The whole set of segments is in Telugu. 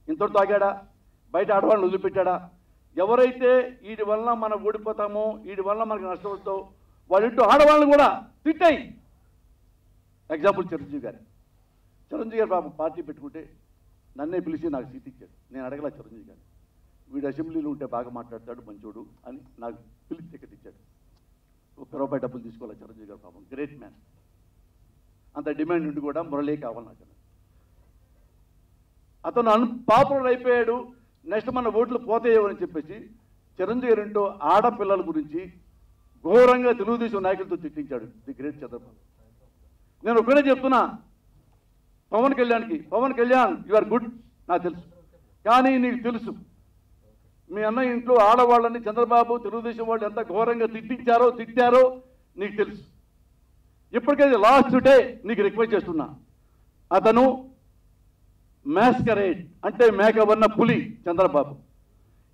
ఇంతటితో ఆగాడా? బయట ఆడవాళ్ళని వదిలిపెట్టాడా? ఎవరైతే వీటి వల్ల మనం ఓడిపోతామో, వీటి వల్ల మనకు నష్టం వస్తుందో వాళ్ళింటూ ఆడవాళ్ళని కూడా తిట్టాయి. ఎగ్జాంపుల్ చిరంజీవి గారు పాపం పార్టీ పెట్టుకుంటే నన్నే పిలిచి నాకు సీట్ ఇచ్చాడు. నేను అడగల చిరంజీవి గారు, వీడు అసెంబ్లీలో ఉంటే బాగా మాట్లాడతాడు మంచోడు అని నాకు పిలిచి టికెట్ ఇచ్చాడు. ₹1 డబ్బులు తీసుకోవాలి చిరంజీవి గారు, పాపం గ్రేట్ మ్యాన్. అంత డిమాండ్ ఉండి కూడా మురళీ కావాలి నాకు. అతను పాపులర్ అయిపోయాడు, నెక్స్ట్ మన ఓట్లు పోతాయో అని చెప్పేసి చిరంజీవి గారింటో ఆడపిల్లల గురించి ఘోరంగా తెలుగుదేశం నాయకులతో తిట్టించాడు ది గ్రేట్ చంద్రబాబు. నేను ఒకటే చెప్తున్నా Pawan Kalyan you are good నాకు తెలుసు, కానీ నీకు తెలుసు మీ అన్న ఇంట్లో ఆడవాళ్ళని చంద్రబాబు తెలుగుదేశం వాళ్ళు ఎంత ఘోరంగా తిట్టారో నీకు తెలుసు. ఇప్పటికైతే లాస్ట్ డే నీకు రిక్వెస్ట్ చేస్తున్నా, అతను మ్యాస్కరేడ్ అంటే మేకవన్న పులి చంద్రబాబు.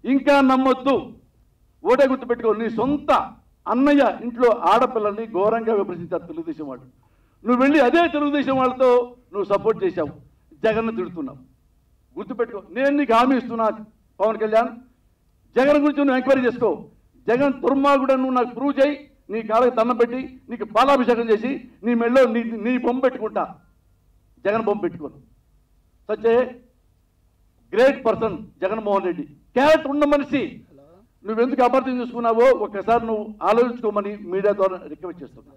ఇంకా నమ్మొద్దు, ఓటే గుర్తుపెట్టుకో. నీ సొంత అన్నయ్య ఇంట్లో ఆడపిల్లల్ని ఘోరంగా విమర్శించారు తెలుగుదేశం వాళ్ళు. నువ్వు వెళ్ళి అదే తెలుగుదేశం వాళ్ళతో నువ్వు సపోర్ట్ చేశావు, జగన్ను తిడుతున్నావు. గుర్తుపెట్టుకో, నేను నీకు హామీ ఇస్తున్నా పవన్ కళ్యాణ్, జగన్ గురించి నువ్వు ఎంక్వైరీ చేసుకో. జగన్ దుర్మార్గుడని నువ్వు నాకు ప్రూవ్ చేయి, నీ కాళ్ళకి దండం పెట్టి నీకు పాలాభిషేకం చేసి నీ మెళ్ళో నీ బొమ్మ పెట్టుకుంటా, జగన్ బొమ్మ పెట్టుకోను. Such a great person Jaganmohan Reddy, character ఉన్న మనిషి. నువ్వెందుకు అబద్ధం చేసుకున్నావో ఒక్కసారి నువ్వు ఆలోచించుకోమని మీడియా ద్వారా రిక్వెస్ట్ చేస్తున్నా.